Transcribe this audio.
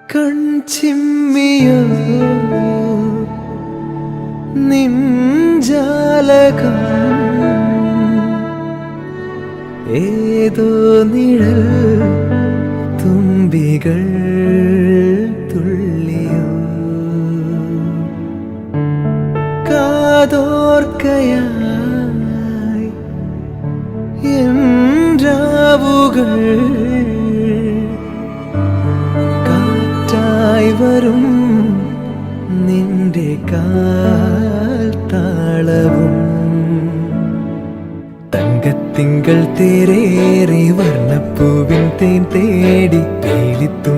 കൺചിമ്മിയോ നിൻജാലകം ഏതോ നിഴൽ തുമ്പികൾ തുള്ളിയോ കാതോർക്കയായി എൻ രാവുകൾ കാറ്റായി വരും നിന്റെ കാൽ താളവും തങ്കത്തിങ്കൾ തേരേറി വർണ്ണപ്പൂവിൻ തേൻ തേടി പേലിത്തു